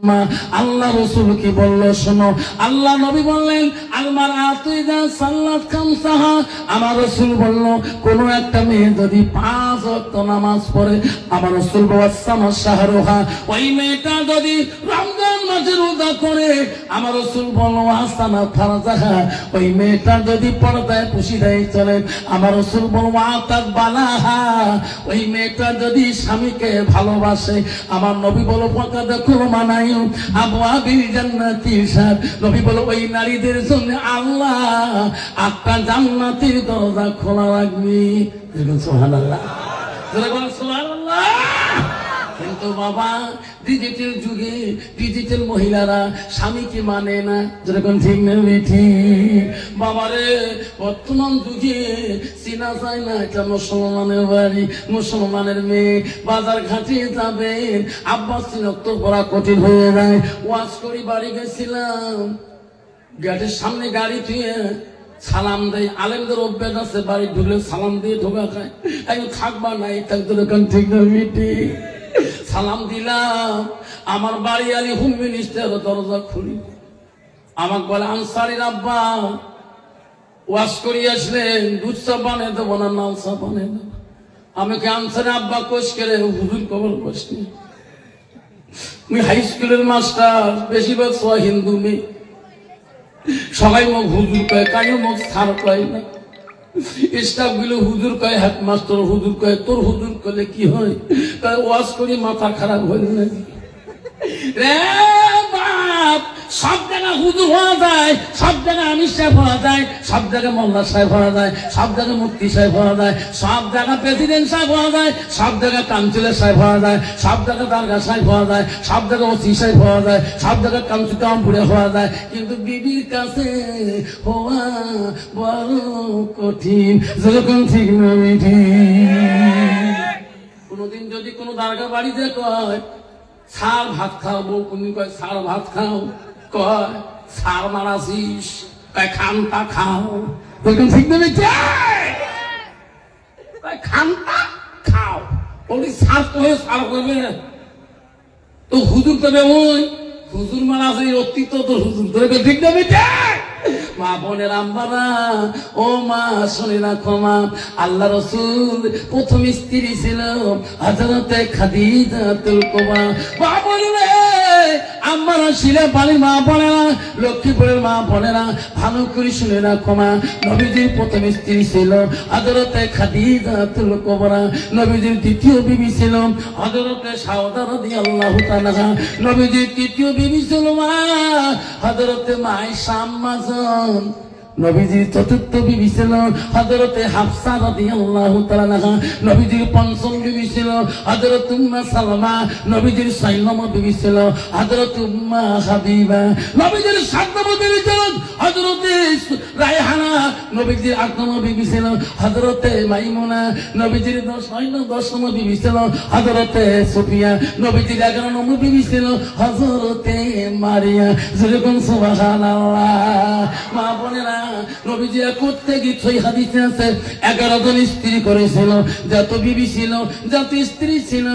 আল্লাহ রাসূল কি বলল শোনো। আল্লাহ নবী বললেন আলমার আতুইদা সাল্লাত খামসাহা। আমার রাসূল বলল কোন একটা মেয়ে যদি 5 ওয়াক্ত নামাজ পড়ে, আমার রাসূল ওয়াসামা শাহরুহা, ওই মেয়েটা যদি রমজান মাসে রোজা করে, আমার রাসূল বলল ওয়াসানা ফারজাহা, ওই মেয়েটা যদি পর্দায় পুশিদায় চলে, আমার রাসূল বলল ওয়াতাক বালাহা, ওই মেয়েটা যদি স্বামীকে ভালোবাসে, আমার নবী বলল ফাকাদ কুরমানাই আবওয়াবিল জান্নাতির সাদ। নবী বলে ওই নারীদের জন্য আল্লাহ 8টা জান্নাতের দরজা খোলা রাখবে। সুবহানাল্লাহ, সুবহানাল্লাহ। কিন্তু বাবা ডিজিটাল যুগে ডিজিটাল মহিলারা স্বামীকে মানে না, যেরকম ঠিক না ঠিক বাবারে। বর্তমান যুগে চিনা যায় না এটা মুসলমানের বাড়ি, মুসলমানের মেয়ে। বাজার ঘাটে যাবেন আব্বাস চিনক্ত করা কঠিন হয়ে যায়। ওয়াজ করি বাড়ি গেছিলাম, গেটের সামনে গাড়ি থুয়ে সালাম দেয়। আলেমদের অভ্যাস আছে বাড়ি ঢুকলে সালাম দিয়ে ঢোকা খায়। আমি থাকবা নাই থাকতো ঠিক না মিটি সালাম দিলাম। আমার বাড়ি আলী হোম মিনিস্টার দরজা খুলি, আমাকে বলে আনসারির আব্বা ওয়াশ করি আসলেন, দুধ চা বানিয়ে দেবো না লাল চা বানিয়ে দেবো। আমাকে আনসারি আব্বা কোষ করে হুজুর কবর বসনি। আমি হাই স্কুলের মাস্টার, বেশিরভাগ সবাই হিন্দু মেয়ে, সবাই মুখ হুজুর কয়, কাইও মুখ সার কয় না। স্টাফ গুলো হুজুর কয়, হেডমাস্টার হুজুর কয়। তোর হুজুর করলে কি হয়? তাই ওয়াজ করি মাথা খারাপ হয়ে না রে বাপ। সব জায়গায় হুজুর হওয়া যায়, সব জায়গায় আমির সাহেব হওয়া যায়, সব জায়গায় মোল্লা সাহেব হওয়া যায়, সব জায়গায় মুফতি সাহেব হওয়া যায়, সব জায়গায় প্রেসিডেন্ট সাহেব হওয়া যায়, সব জায়গায় কাউন্সিলর সাহেব হওয়া যায়, সব জায়গায় দারগা সাহেব হওয়া যায়, সব জায়গায় ওসি সাহেব হওয়া যায়, সব জায়গায় কাউন্সিলর হওয়া যায়। কিন্তু বিবির কাছে হওয়া বড় কঠিন, যেরকম ঠিক না ঠিক। কোনদিন যদি কোনো দারগা বাড়িতে কয় সার ভাত খাও, বউ কোনদিন কয় সার ভাত খাও, কয় সার মারাছিস, কয় খানটা খাও, বলছেন ঠিক না কয় খানটা খাও। বলি সার কয়ে সার করবে তো হুজুর তবে ওই হুজুর মারাছি অতীত তো হুজুর ধরে ঠিক না মা বোনের আম্বারা ও মা শুনে না ক্ষমা। আল্লাহ রাসূল প্রথম স্ত্রী ছিল হযরতে খাদিজাতুল কুবরা। মা বোনেরা আম্মারা ছিল বাড়ির মা বোনেরা, লক্ষ্মীপুরের মা বোনেরা ভালো করে শুনে না ক্ষমা। নবীজির প্রথম স্ত্রী ছিল হযরতে খাদিজাতুল কুবরা। নবীজির দ্বিতীয় বিবি ছিল হযরতে সাউদা রাদিয়াল্লাহু তাআলা। নবীজির তৃতীয় বিবি ছিল মা হযরতে আয়েশা আম্মা। নবীজির চতুর্থ বিবি ছিল হযরতে হাফসা রাদিয়াল্লাহু তাআলা। নবীজির পঞ্চম বিবি ছিল হযরত উম্মে সালমা। নবীজির 6 নম্বর বিবি ছিল হযরত উম্মে হাবিবা। নবীজির 7 নম্বর বিবি ছিল হযরতে রায়হানা। নবীজির 8 নম্বর বিবি ছিল হযরতে মাইমুনা। নবীজির 10 নম্বর বিবি ছিল হযরতে সুফিয়া। নবীজির 11 নম্বর বিবি ছিল হযরতে মারিয়া। যেরকম সুবহানাল্লাহ। মা বোনেরা নবীজি করতে গিয়ে 6 হাদিসে আছে 11 জন স্ত্রী করেছিল। যত বিবি ছিল, যত স্ত্রী ছিল,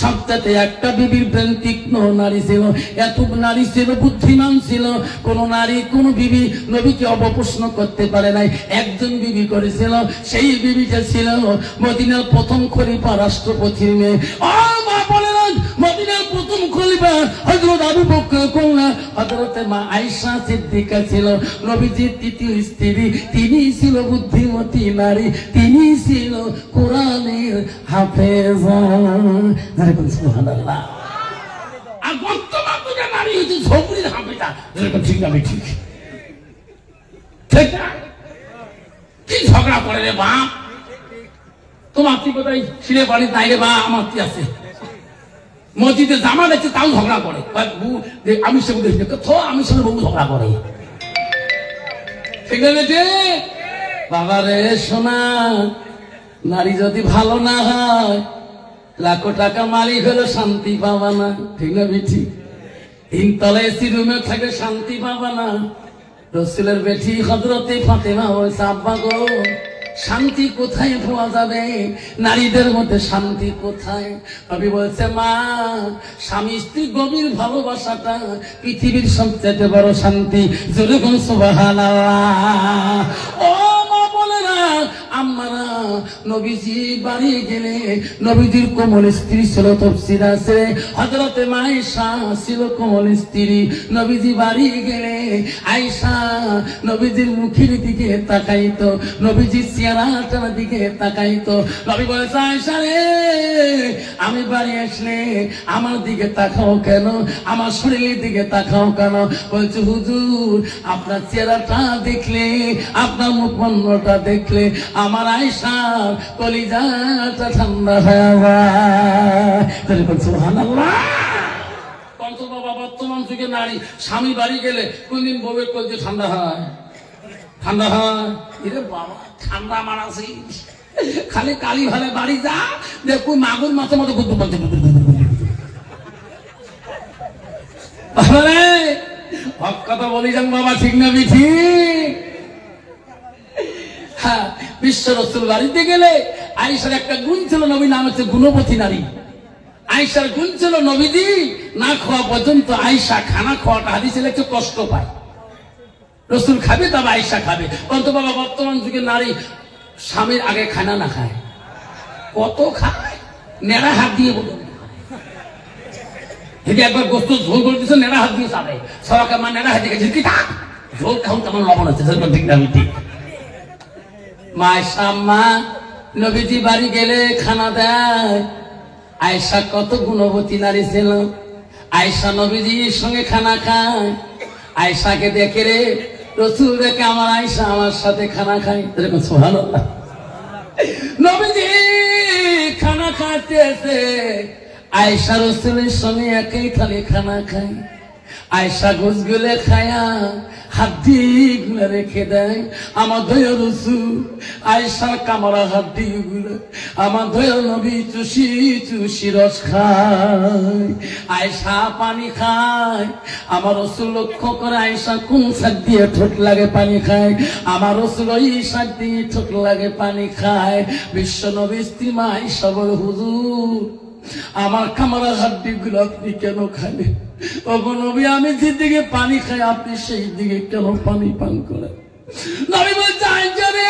সবটাতে একটা বিবির ব্রেন তীক্ষ্ণ নারী ছিল। এত নারী ছিল, বুদ্ধিমান ছিল। কোন নারী কোন বিবি নবীকে অপপ্রশ্ন করতে পারে নাই। একজন বিবি করেছিল, সেই বিবিটা ছিল মদিনার প্রথম খলিফা রাষ্ট্রপতির মেয়ে। ও মা বলেন মদিনার প্রথম খলিফা হযরত আবু বকর কন্যা হযরতে মা আয়েশা সিদ্দিকা ছিল নবীজির তৃতীয় স্ত্রী। তিনি ছিল বুদ্ধিমতী নারী, তিনি ছিল কোরআনের হাফেজা। সুবহানাল্লাহ। আর বর্তমান দুটো নারী হচ্ছে ঝগড়ির হাফেজা। ঠিক না ঠিক? ঠিক না? কি ঝগড়া করে রে বাপ? তোমার কি কোথায় ছিঁড়ে বাড়ি নাই রে বা? আমার কি আছে? মসজিদে জামা দেখছে তাও ঝগড়া করে। আমি সঙ্গে আমি সঙ্গে বহু ঝগড়া করে। ঠিক আছে বাবা রে সোনা, নারী যদি ভালো না হয়, লাখো টাকা মালিক হলে শান্তি পাবা না। ঠিক না বেঠি? 3 তলা এসি রুমে থাকে শান্তি পাবা না। রাসূলের বেটি হযরতে ফাতেমা বলছে আব্বা গো শান্তি কোথায় পাওয়া যাবে? নারীদের মধ্যে শান্তি কোথায়? নবী বলছে, মা, স্বামী স্ত্রী গভীর ভালোবাসাটা পৃথিবীর সবচেয়ে বড় শান্তি। জোরে বল সুবহানাল্লাহ। ও মা বলেরা, আম্মারা, নবীজি বাড়ি গেলে নবীজির কোমল স্ত্রী ছিল, তাফসীর আছে হযরতে আয়েশা ছিল কোমল স্ত্রী। নবীজি বাড়ি গেলে আয়েশা নবীজির মুখের দিকে তাকাইতো, নবীজির চেহারাটার দিকে তাকাইতো। নবী বলেছে, আয়েশা রে, আমি বাড়ি আসলে আমার দিকে তাকাও কেন? আমার শরীরের দিকে তাকাও কেন? বলছে, হুজুর, আপনার চেহারাটা দেখলে, আপনার মুখমণ্ডলটা দেখলে আমার আয়েশার কলিজাটা ঠান্ডা হয়ে যায়। সুবহানাল্লাহ। কত বাবা, বর্তমান যুগে নারী স্বামী বাড়ি গেলে কোনদিন বউয়ের কলিজা ঠান্ডা হয়? ঠান্ডা হয়? এরে বাবা, ঠান্ডা মারাছি খালি কালি ভালে বাড়ি যা, দেখুন মাগুর মাছের মতো গুদ্দু বলছে। হক কথা বলি যান বাবা, ঠিক না ঠিক? হ্যাঁ, বিশ্ব রাসূল বাড়িতে গেলে আয়েশার একটা গুণ ছিল, নবী নাম হচ্ছে গুণবতী নারী। আয়েশার গুণ ছিল, নবীজি না খাওয়া পর্যন্ত আয়েশা খানা খাওয়াটা হাদিসে একটু কষ্ট পায়। রাসূল খাবে তবে আয়েশা খাবে। কত বাবা, বর্তমান যুগে নারী স্বামীর আগে খানা না খায়, কত খায়, নেড়া হাত দিয়ে বলুন। যদি একবার গোস্ত ঝোল করে দিচ্ছে, নেড়া হাত দিয়ে চাবে, সবাইকে মা নেড়া হাত দিয়ে ঝিলকি থাক, ঝোল খাউন কেমন লবণ আছে, ঠিক না ঠিক? মায়েশা মা নবীজি বাড়ি গেলে খানা দেয়। আয়েশা কত গুণবতী নারী ছিল। আয়েশা নবীজির সঙ্গে খানা খায়। আয়েশাকে দেখে রে রাসূল দেখে আমার আয়েশা আমার সাথে খানা খায়। এরকম সুবহানাল্লাহ। নবীজি খানা খাইতেছে, আয়েশা রাসূলের সঙ্গে একই থালি খানা খায়। আয়েশা গোছগুলো খায়া হাড্ডি গুলো রেখে দেয়। আমার দয়া রাসূল আয়েশার কামড়া হাড্ডি গুলো আমার দয়া নবী চুষি চুষি রস খায়। আয়েশা পানি খায়। আমার রাসূল লক্ষ্য করে আয়েশা কোন সাইড দিয়ে ঠোঁট লাগে পানি খায়। আমার রাসূল ওই সাইড দিয়ে ঠোঁট লাগে পানি খায়। বিশ্ব নবী স্ত্রী মা আয়েশা বলে, হুজুর, আমার কামড়া হাড্ডি গুলো আপনি কেন খাইলেন? ওগো নবী, আমি যেদিকে পানি খাই আপনি সেই দিকে কেন পানি পান করেন? নবী বলছে, আয়েশা রে,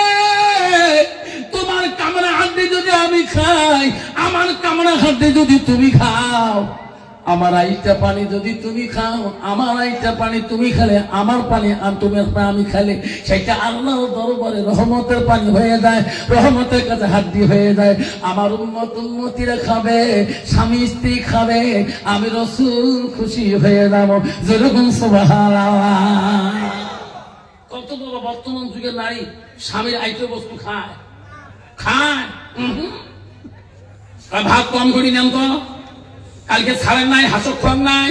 তোমার কামড়া হাড্ডি যদি আমি খাই, আমার কামড়া হাড্ডি যদি তুমি খাও, আমার আইটা পানি যদি তুমি খাও, আমার আইটা পানি তুমি খেলে, আমার পানি আর তোমার আমি খেলে, সেটা আল্লাহর দরবারে রহমতের পানি হয়ে যায়, রহমতের কাছে হাড্ডি হয়ে যায়। আমার উম্মত উম্মতিরা খাবে, স্বামী স্ত্রী খাবে, আমি রাসূল খুশি হয়ে যাব। যেরকম সুবহানাল্লাহ। কত বড় বর্তমান যুগের নারী স্বামীর আইটো বস্তু খায়, খায়। ভাত কম করি নেন তো, কালকে ছাড়েন নাই, হাসক খান নাই,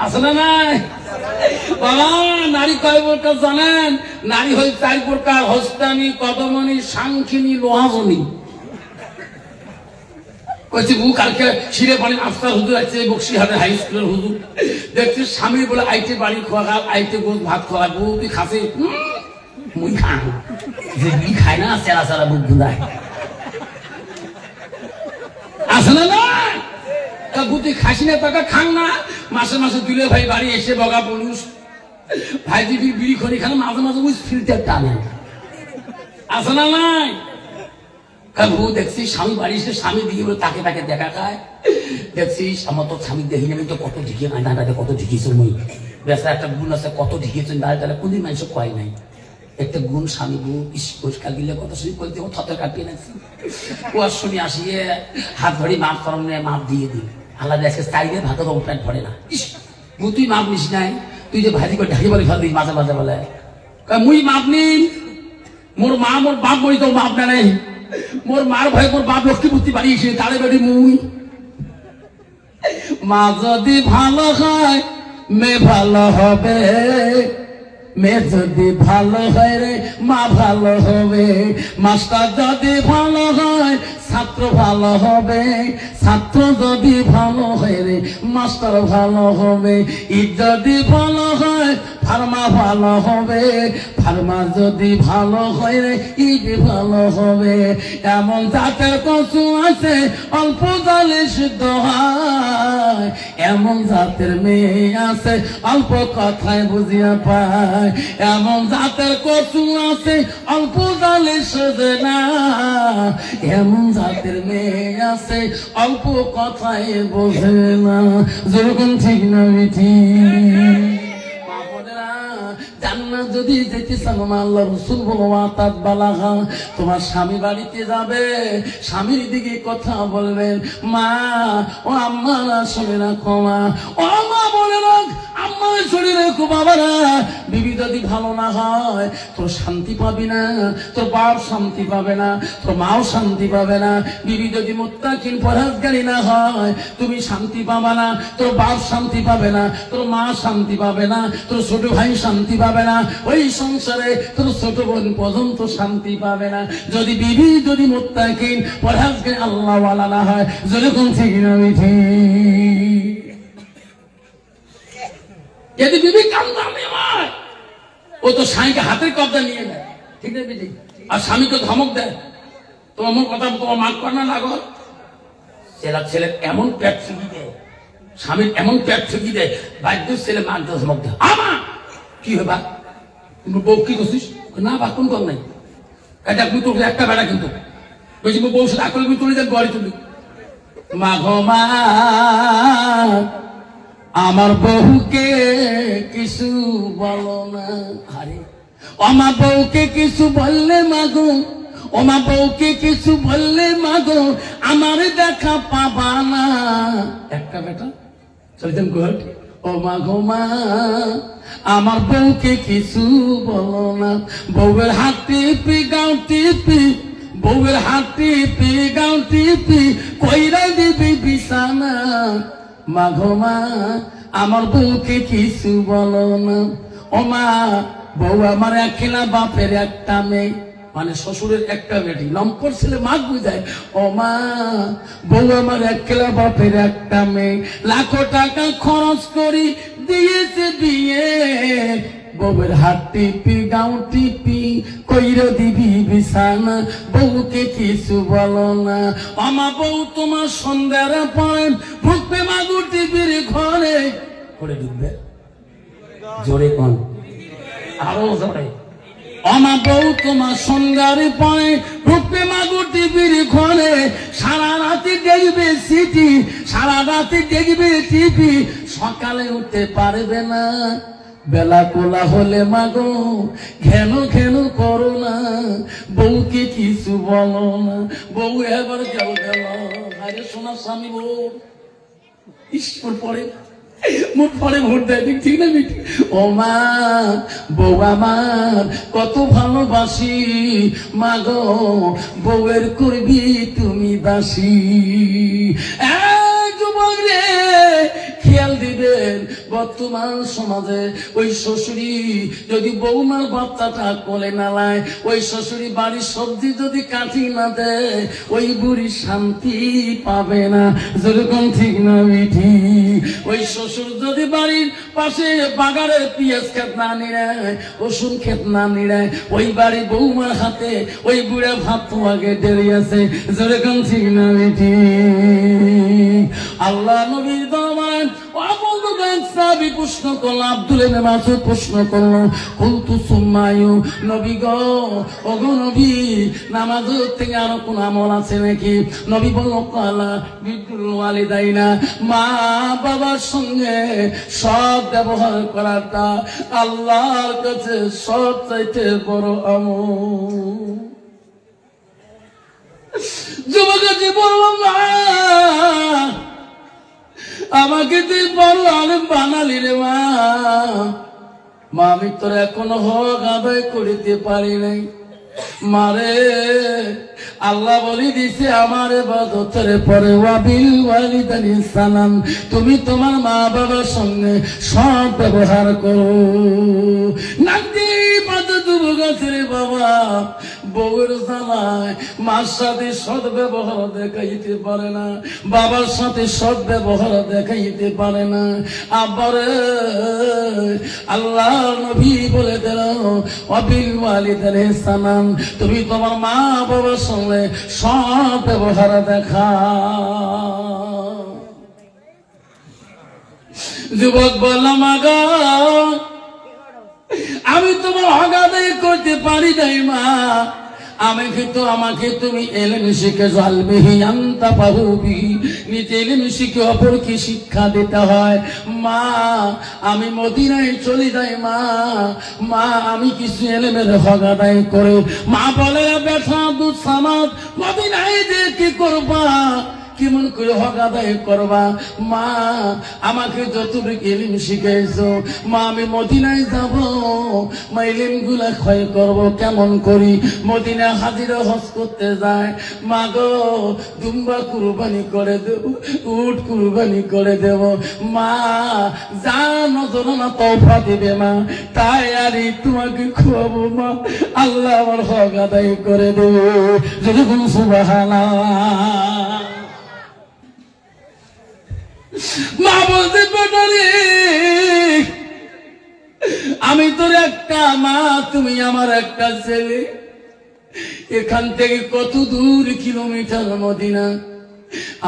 আছে না নাই? বাবা, নারী কয় প্রকার জানেন? নারী হল 4 প্রকার: হস্তানি, কদমনি, সাংখিনী, লোহাজনী। কইছে বউ কালকে শিরে পানি আফতার হুজুর আছে বক্সিহাটে হাই স্কুলের হুজুর, দেখছি স্বামী বলে আইতে বাড়ি খাওয়া, আইতে গোস ভাত খাওয়া, বউ তুই খাসি? মুই খান, যে বি খায় না চেরা চেরা বুক গুঁদায়, আসলে না বুদ্ধি খাসি না, টাকা খান না। মাসে মাসে দুলে ভাই বাড়ি এসে বগা পুরুষ ভাই দিবি বিড়ি খড়ি খান, মাঝে মাঝে ওই ফিল্টার টানে, আসলে নাই? বউ দেখছি স্বামী বাড়ি এসে স্বামী দিয়ে তাকে তাকে দেখা খায়, দেখছি আমার তো স্বামী দেখি আমি তো কত ঢিকিয়ে নাই, দাঁড়াতে কত ঢিকিয়েছ মই, বেসা একটা গুণ আছে, কত ঢিকিয়েছেন দাঁড়ায় দাঁড়ায়, কোনদিন মানুষ কয় নাই একটা গুণ। স্বামী বউ পরিষ্কার দিলে কত শুনি বলতে থতের কাটিয়ে নাকি কুয়ার শুনি আসিয়ে হাত ধরি মাপ করম নেয়, মাপ দিয়ে দিই। আল্লাহ দেখে চাইলে ভাতের প্যান্ট ভরে না। ইস বউ তুই মাপ নিস নাই, তুই যে ভাজি করে ঢাকি বলে ফেল দিস মাঝে মাঝে বলে, মুই মাপ নিন, মোর মা মোর বাপ বলি তো মাপ নেই, মোর মার ভয় মোর বাপ লক্ষ্মী বুদ্ধি বাড়িয়েছে, তারে বেড়ি মুই। মা যদি ভালো হয় মেয়ে ভালো হবে, মেয়ে যদি ভালো হয় রে মা ভালো হবে, মাস্টার যদি ভালো হয় ছাত্র ভালো হবে, ছাত্র যদি ভালো হয় রে মাস্টার ভালো হবে, ঈদ যদি ভালো হয় হয় ফার্মা ভালো হবে, ফার্মা যদি ভালো হয় ঈদ ভালো হবে। এমন জাতের কচু আছে অল্প জালে সিদ্ধ হয়, এমন জাতের মেয়ে আছে অল্প কথায় বুঝিয়া পায়, এমন জাতের কচু আছে অল্প জালে সজে না, এমন জাতের মেয়ে আছে অল্প কথায় বোঝে না। যেরকম ঠিক না মিঠি জান্নাত যদি যেতে চাও আল্লাহ রাসূল বলওয়াতাত বালাগা, তোমার স্বামী বাড়িতে যাবে, স্বামীর দিকে কথা বলবেন, মা ও আম্মা শুনে রাখো, মা ও মা বলে রাখ, আম্মা শুনে রাখো, বাবারা বিবি যদি ভালো না হয় তোর শান্তি পাবি না, তোর বাপ শান্তি পাবে না, তোর মাও শান্তি পাবে না। বিবি যদি মুত্তাকিন পরহেজগারি না হয় তুমি শান্তি পাবে না, তোর বাপ শান্তি পাবে না, তোর মা শান্তি পাবে না, তোর ছোট ভাই শান্তি পাবে না, ওই সংসারে তোর ছোট বোন পর্যন্ত শান্তি পাবে না। যদি বিবি যদি মুত্তাকিন পরহেজগার আল্লাহ ওয়ালা না হয়, যেরকম ঠিক না মিঠি যদি বিবি কান্দামি হয় ও তো স্বামীকে হাতের কবজা নিয়ে নেয়, ঠিক না বিধি? আর স্বামীকে ধমক দেয়, তোমার কথা তোমার মাগ কর না লাগো, ছেলে এমন পেট ছুকি দেয়, স্বামীর এমন পেট ছুকি দেয়, বাধ্য ছেলে মাগ ধমক দেয়, আমা কি হবে বা বউ কি করছিস না বা কোন কর নাই এটা আপনি তো একটা বেড়া কিন্তু বলছি বউ সাথে আকল তুলে দেন গড়ি তুলি মা গো মা আমার বহুকে কিছু বলো না, আরে আমার বউকে কিছু বললে মাগো, ওমা বউকে কিছু বললে মাগো আমার দেখা পাবা না। একটা বেটা চলছেন ঘর, ও মাগো মা আমার বউকে কিছু বলো না, বউয়ের হাত টিপি গাও টিপি, বউয়ের হাত টিপি গাও টিপি কইরা দিবি বিছানা। মাগো মা আমার বউকে কিছু বলো না, ও মা বউ আমার একলা বাপের একটা মেয়ে, মানে শ্বশুরের একটা বেটি, লম্পর ছেলে মাগ বুঝায়, ও মা বউ আমার একলা বাপের একটা মেয়ে, লাখো টাকা খরচ করি দিয়েছে বিয়ে, বউয়ের হাত টিপি গাও টিপি কইরা দিবি বিছানা, বউকে কিছু বলো না। আমা বউ তোমার সন্ধ্যার পরে ঢুকবে মাগু টিপির ঘরে, করে ঢুকবে জোরে কোন আরো জোরে, আমা বউ তোমার সন্ধ্যার পরে ঢুকবে মাগু টিপির ঘরে, সারা রাতে দেখবে সিটি, সারা রাতে দেখবে টিপি, সকালে উঠতে পারবে না, বেলা কোলা হলে মাগো ঘেন ঘেন করো না, বউকে কিছু বলো না। বউ এবার গেল গেল, আরে সোনা স্বামী বউ ঈশ্বর পরে মুখ পরে ভোট দেয়, ঠিক না মিঠি? ও মা বউ আমার কত ভালোবাসি, মাগো বউয়ের করবি তুমি দাসী। যুবক রে খেয়াল দিবেন, বর্তমান সমাজে ওই শ্বশুরি যদি বৌমার বাচ্চাটা কোলে না লায়, ওই শ্বশুরি বাড়ির সবজি যদি কাটি না দেয়, ওই বুড়ি শান্তি পাবে না, যেরকম ঠিক না মিঠি? ওই শ্বশুর যদি বাড়ির পাশে বাগানের পিঁয়াজ খেত না নিড়ায়, রসুন খেত না নিড়ায়, ওই বাড়ি বৌমার হাতে ওই বুড়া ভাত তো আগে দেরি আছে, যেরকম ঠিক না মিঠি? আল্লাহ নবীর দরবারে সাহাবী প্রশ্ন করলো, আব্দুল ইবনে মাসউদ প্রশ্ন করলো, কুলতু সুম্মায়ু, নবী গো ওগো নবী নামাজের থেকে আরো কোন আমল আছে নাকি? নবী বলল কালা বিরুল ওয়ালিদাইনা, মা বাবার সঙ্গে সৎ ব্যবহার করাটা আল্লাহর কাছে সবচাইতে বড় আমল। যুবকটি বলল মা আমাকে তুই বড় আলেম বানালি রে মা, মা আমি তোর এখনো হক আদায় করিতে পারি নাই মারে। আল্লাহ বলি দিছে আমার ইবাদতের পরে ওয়াবিল ওয়ালিদাইনি ইহসানান, তুমি তোমার মা বাবার সঙ্গে সৎ ব্যবহার করো। নাকি পাতে যুবক আছে রে বাবা, বউয়ের জ্বালায় মার সাথে সৎ ব্যবহার দেখাইতে পারে না, বাবার সাথে সৎ ব্যবহার দেখাইতে পারে না। আবার আল্লাহ নবী বলে দিল ওয়াবিল ওয়ালিদাইনি ইহসানান, তুমি তোমার মা বাবার সঙ্গে সৎ ব্যবহার দেখা। যুবক বললাম আগা আমি তোমার হক আদায় করতে পারি নাই মা, আমাকে তুমি এলেম শিখে জালবিহি আনতা পাহুবিহি, নিজে এলেম শিখে অপরকে শিক্ষা দিতে হয়। মা আমি মদিনায় চলে যাই মা আমি কিছু এলেমের হক আদায় করে। মা বলে বেটা দুধ সামাদ মদিনায় যে কি করবা, কেমন করে হক আদায় করবা? মা আমাকে যতটুকু ইলম শিখাইছো মা আমি মদিনায় যাব, মা ইলম গুলা ক্ষয় করবো কেমন করি? মদিনা হাজিরা হজ করতে যায়, মা গো দুম্বা কুরবানি করে দেব, উট কুরবানি করে দেব। মা যা নজরানা তওফা দিবে মা তাই আরই তোমাকে খুয়াবো মা, আল্লাহ আমার হক আদায় করে দেবে। যদি কোন সুবহানাল্লাহ। মা বলতে পারে আমি তোর একটা মা, তুমি আমার একটা ছেলে, এখান থেকে কত দূর কিলোমিটার মদিনা,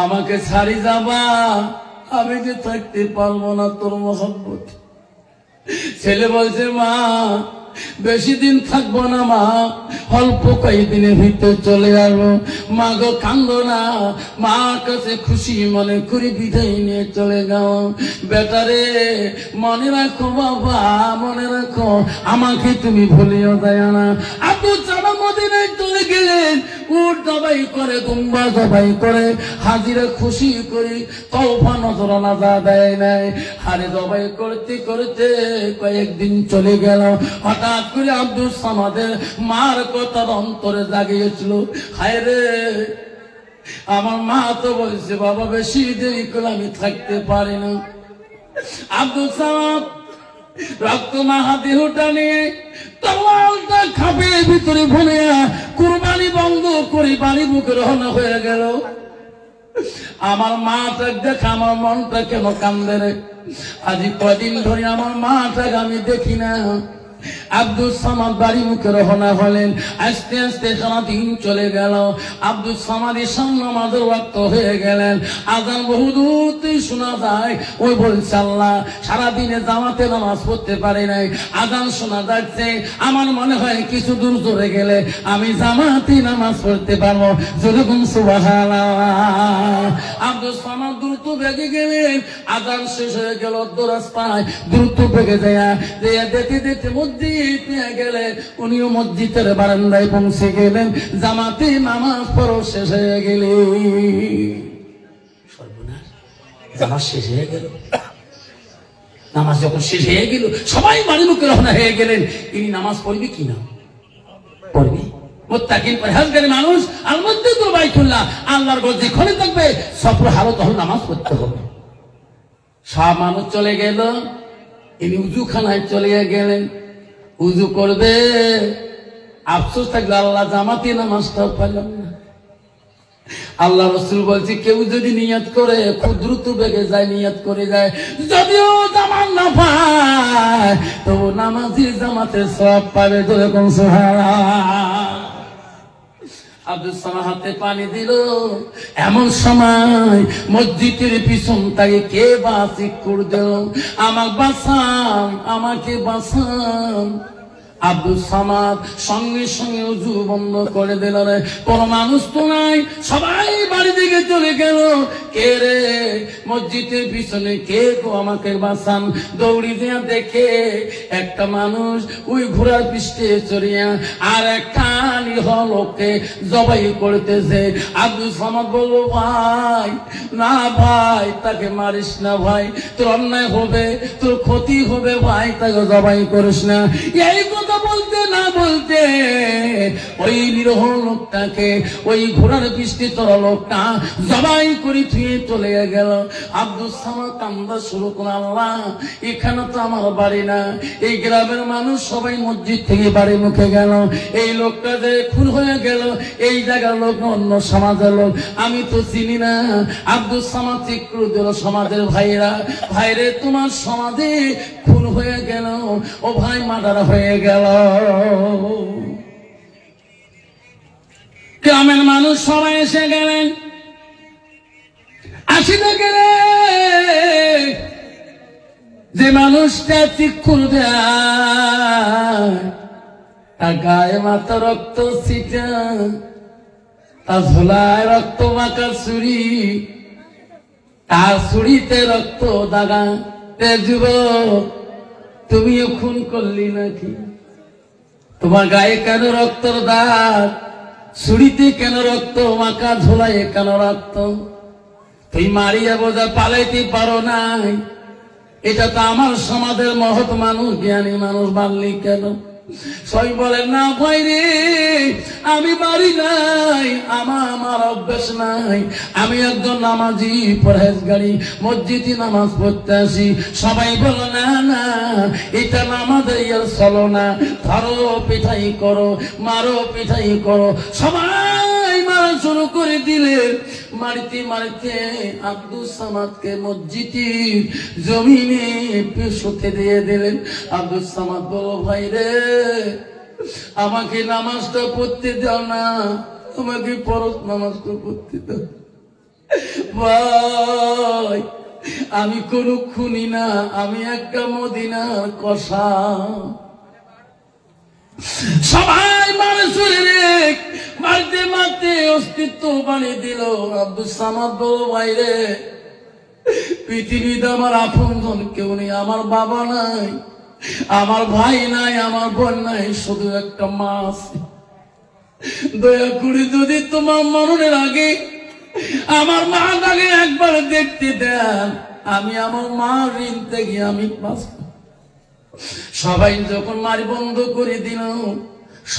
আমাকে ছাড়ি যাবা, আমি যে থাকতে পারবো না তোর মহব্বত। ছেলে বলছে মা বেশি দিন থাকবো না মা, অল্প কয়েকদিনের ভিতরে চলে আসবো। মা গো কান্দো না, মার কাছে খুশি মনে করি বিদায় নিয়ে চলে যাও। বেটারে মনে রাখো বাবা, মনে রাখো আমাকে তুমি ভুলিও যায় না। আব্দুল সালাম মদিনায় চলে গেলেন, উট জবাই করে দুম্বা জবাই করে হাজিরা খুশি করি, তওফা নজরানা যা দেয় নাই। হারে জবাই করতে করতে কয়েকদিন চলে গেল, হঠাৎ করে আব্দুল সামাদের মার কথা অন্তরে জাগিয়েছিল। হায় রে আমার মা তো বলছে বাবা বেশি দেরি করে আমি থাকতে পারি না। আব্দুল সামাদ রক্ত মাহা দেহটা নিয়ে তলোয়ারটা খাপের ভিতরে ভরে কুরবানি বন্ধ করে বাড়ি বুকে রওনা হয়ে গেল। আমার মাটা দেখে আমার মনটা কেন কান্দে রে, আজ কদিন ধরে আমার মাটাকে আমি দেখি না। আব্দুল সামাদ বাড়ি মুখে রওনা হলেন, আস্তে আস্তে সারা দিন চলে গেল। আব্দুল সামাদের সামনে আমাদের ওয়াক্ত হয়ে গেলেন, আজান বহু দূর শোনা যায়। ওই বলছে আল্লাহ সারাদিনে জামাতে নামাজ পড়তে পারি নাই, আজান শোনা যাচ্ছে, আমার মনে হয় কিছু দূর চলে গেলে আমি জামাতে নামাজ পড়তে পারবো। যেরকম সুবহানাল্লাহ। আব্দুল সামাদ দ্রুত বেগে গেলেন, আজান শেষ হয়ে গেল, রাস্তায় দ্রুত বেগে যায় দেখতে দেখতে মসজিদ নিয়ে গেলেন। উনিও মসজিদের বারান্দায় পৌঁছে গেলেন, জামাতে নামাজ পড়ো শেষ হয়ে গেল। সর্বনাশ, জামাত শেষ হয়ে গেল। নামাজ যখন শেষ হয়ে গেল সবাই বাড়ি মুখে রওনা হয়ে গেলেন। ইনি নামাজ পড়বে কি না পড়বে? মুত্তাকিন পরহেজগার মানুষ আর মসজিদুল বাইতুল্লাহ আল্লাহর ঘর যেখানে থাকবে সফর হালত হল নামাজ পড়তে হবে। সব মানুষ চলে গেল, ইনি উজুখানায় চলে গেলেন, উজু করবে। আফসোস থাকলে আল্লাহ জামাতে নামাজটাও পেলাম না। আল্লাহ রাসূল বলছে কেউ যদি নিয়ত করে খুব দ্রুত বেগে যায়, নিয়ত করে যায়, যদিও জামাত না পায় তো নামাজি জামাতে সওয়াব পাবে। যেরকম সুবহানাল্লাহ। আব্দুল সামাদ হাতে পানি দিল, এমন সময় মসজিদের পিছন থেকে কে বাসিক করে দিল, আমাকে বাঁচান, আমাকে বাঁচান। আব্দুল সামাদ সঙ্গে সঙ্গে উজু বন্ধ করে দিল। রে কোন মানুষ তো নাই, সবাই বাড়ি দিকে চলে গেল। কে রে মসজিদের পিছনে কে গো, আমাকে বাঁচান। দৌড়ি দিয়া দেখে একটা মানুষ ওই ঘোড়ার পৃষ্ঠে চড়িয়া আর একটা লোককে জবাই করতেছে। আব্দুল সামাদ বলল ভাই না ভাই, তাকে মারিস না ভাই, তোর অন্যায় হবে, তোর ক্ষতি হবে ভাই, তাকে জবাই করিস না। এই কথা কথা বলতে না বলতে ওই নিরহ লোকটাকে, ওই ঘোড়ার বৃষ্টি তোরা লোকটা জবাই করে থুয়ে চলে গেল। আব্দুল সামাদ কান্দা শুরু করে, আল্লাহ এখানে তো আমার বাড়ি না, এই গ্রামের মানুষ সবাই মসজিদ থেকে বাড়ি মুখে গেল, এই লোকটা যে খুন হয়ে গেল এই জায়গার লোক না অন্য সমাজের লোক, আমি তো চিনি না। আব্দুল সামাদ চিক্রু দিল সমাজের ভাইরা, ভাইরে তোমার সমাজে খুন হয়ে গেল, ও ভাই মার্ডার হয়ে গেল। গ্রামের মানুষ সবাই এসে গেলেন, আসিতে গেলে যে মানুষটা চিক্ষুর দেয় তার গায়ে মাথা রক্ত ছিটা, তার ঝোলায় রক্ত মাখা ছুরি, তার ছুরিতে রক্ত দাগা। যুবক, তুমিও খুন করলি নাকি? তোমার গায়ে কেন রক্তর দাগ? ছুরিতে কেন রক্ত মাখা? ঝোলায় কেন রক্ত? তুই মারিয়া বোঝা পালাইতে পারো নাই? এটা তো আমার সমাজের মহৎ মানুষ, জ্ঞানী মানুষ, মানলি কেন? সবাই বলেন না ভাই রে, আমি বাড়ি নাই, আমার অভ্যাস নাই, আমি একজন নামাজি পরহেজগারী, মসজিদে নামাজ পড়তে আসি। সবাই বলো না না, এটা নামাজের ইয়ার চলো না, ধরো পিঠাই করো, মারো পিঠাই করো। সবাই মারা শুরু করে দিলেন। মারিতে মারিতে আব্দুল সামাদকে মসজিদের জমিনে শুতে দিয়ে দিলেন। আব্দুল সামাদ বলো, ভাই রে আমাকে নামাজটা পড়তে দাও না, তোমাকে ফরজ নামাজটা পড়তে দাও। ভাই আমি কোনো খুনি না, আমি একটা মদিনার কষা। সবাই মারে চলে রে, মারতে মারতে অস্তিত্ব বানিয়ে দিল। আব্দুল সামাদ বলো, ভাই রে পৃথিবীতে আমার আপনজন কেউ নেই, আমার বাবা নাই, আমার ভাই নাই, আমার বোন নাই, শুধু একটা মা আছে। দয়া করে যদি তোমার মরণের আগে আমার মাটাকে একবার দেখতে দেন, আমি আমার মা ঋণ থেকে আমি বাঁচব। সবাই যখন মারি বন্ধ করে দিল,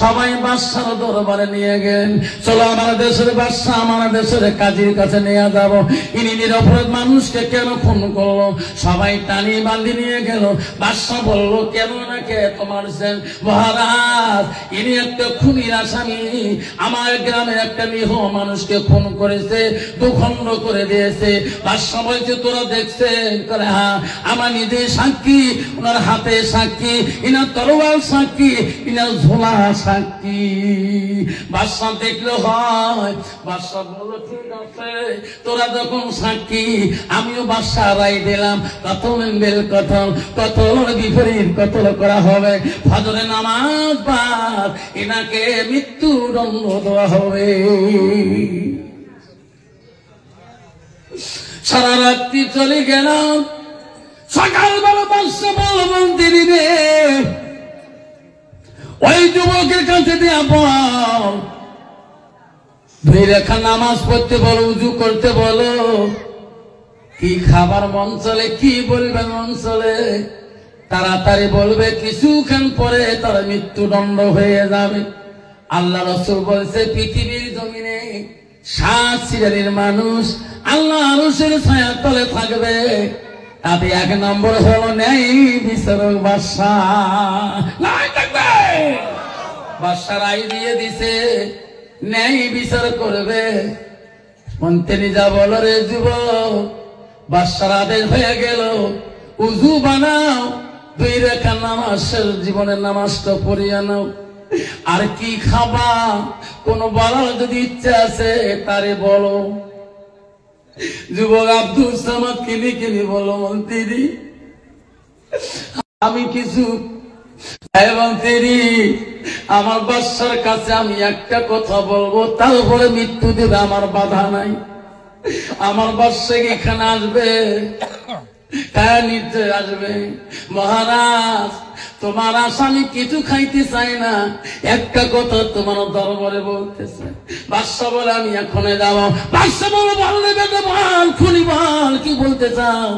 সবাই বাদশার দরবারে নিয়ে গেলেন। চলো আমার দেশের বাদশা, আমার দেশের কাজীর কাছে নিয়ে যাব, ইনি নিরপরাধ মানুষকে কেন খুন করলো? সবাই টানি বান্ধি নিয়ে গেল। বাদশা বলল, কেন না কে তোমার মহারাজ, ইনি একটা খুনির আসামি, আমার গ্রামে একটা নিহ মানুষকে খুন করেছে, দুখণ্ড করে দিয়েছে। বাদশা বলছে, তোরা দেখছেন? করে হ্যাঁ, আমার নিজে সাক্ষী, ওনার হাতে সাক্ষী, ইনার তরোয়াল সাক্ষী, ইনার ঝোলা সাক্ষী। বাদশা দেখলো হয়। বাদশা বলল, ঠিক আছে, তোরা যখন সাক্ষী, আমিও বাদশা রায় দিলাম, কতল বেল কতল, কতল বিপরীত কতল করা হবে। ফজরে নামাজ পার এনাকে মৃত্যুদণ্ড দেওয়া হবে। সারা রাত্রি চলে গেলাম। সকালবেলা বাদশা বলল, মন্ত্রী রে ওই যুবকের কাছে দিয়া বল, 2 রেখা নামাজ পড়তে বলো, উজু করতে বলো, কি খাবার মন চলে, কি বলবে মন চলে, তাড়াতাড়ি বলবে, কিছুক্ষণ পরে তার মৃত্যুদণ্ড হয়ে যাবে। আল্লাহ রাসূল বলছে, পৃথিবীর জমিনে 7 শ্রেণীর মানুষ আল্লাহ আরশের ছায়ার তলে থাকবে। তাতে 1 নম্বর হলো ন্যায় বিচারক বাদশা। বাদশা রায় দিয়ে দিছে, ন্যায় বিচার করবে। মন্ত্রী যা বলো রে যুবক, বাদশার আদেশ হয়ে গেল, উজু বানাও, 2 রেখা নামাজের জীবনের নামাজটা পড়িয়া নাও। আর কি খাবা, কোন বলার যদি ইচ্ছা আছে তারে বলো। যুবক আব্দুল সামাদ কিনি কিনি বলো, মন্ত্রী আমি কিছু, মন্ত্রী আমার বাদশার কাছে আমি একটা কথা বলবো, তারপরে মৃত্যু দেবে, আমার বাধা নাই। আমার বাদশা এখানে আসবে, কায়া নিশ্চয় আসবে। মহারাজ তোমার আসামি কিছু খাইতে চাই না, একটা কথা তোমার দরবারে বলতে চাই। বাদশা বলে, আমি এখনই যাব। বাদশা বলে, বললে বেটা বল, খুনি বল, কি বলতে চাও?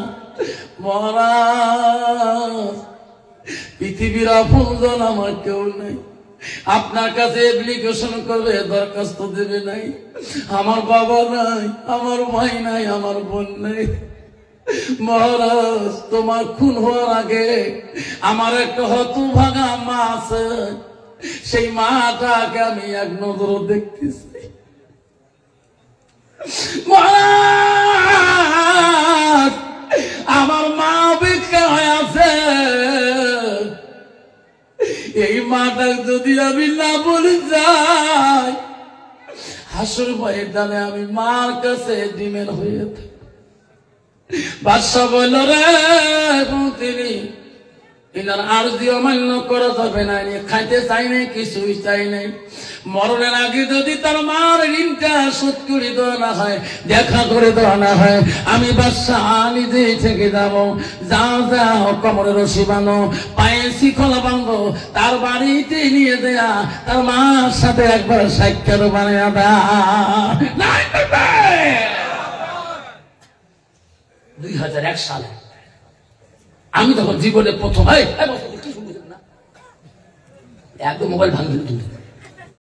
মহারাজ পৃথিবীর আপনজন আমার কেউ নেই। আপনার কাছে অ্যাপ্লিকেশন করবে, দরখাস্ত দেবে নাই। আমার বাবা নাই, আমার ভাই নাই, আমার বোন নাই। মহারাজ, তোমার খুন হওয়ার আগে আমার একটা হতভাগা মা আছে, সেই মাটাকে আমি এক নজর দেখতেছি। মহারাজ, আমার মা ভিক্ষা হয়ে আছে। এই মাটা যদি আমি না বলে যাই, হাসুর ভয়ের দানে আমি মার কাছে ডিমের হয়ে থাকি। বাদশা বলল, রে তিনি এনার আরজি অমান্য করা যাবে না, খাইতে চাই নাই, কিছুই চাই নাই। মরণের আগে যদি তার মার ঋণটা শোধ করে দেওয়া না হয়, দেখা করে দেওয়া না হয়, আমি বাদশা নিজেই থেকে যাবো। যাও যাও, কোমরে রশি বাঁধো, পায়ে শিকল বাঁধো, তার বাড়িতে নিয়ে দেয়া তার মার সাথে একবার সাক্ষাৎ বানিয়ে দেয়। 2001 সালে আমি তখন জীবনে প্রথম একদম মোবাইল ভাঙতে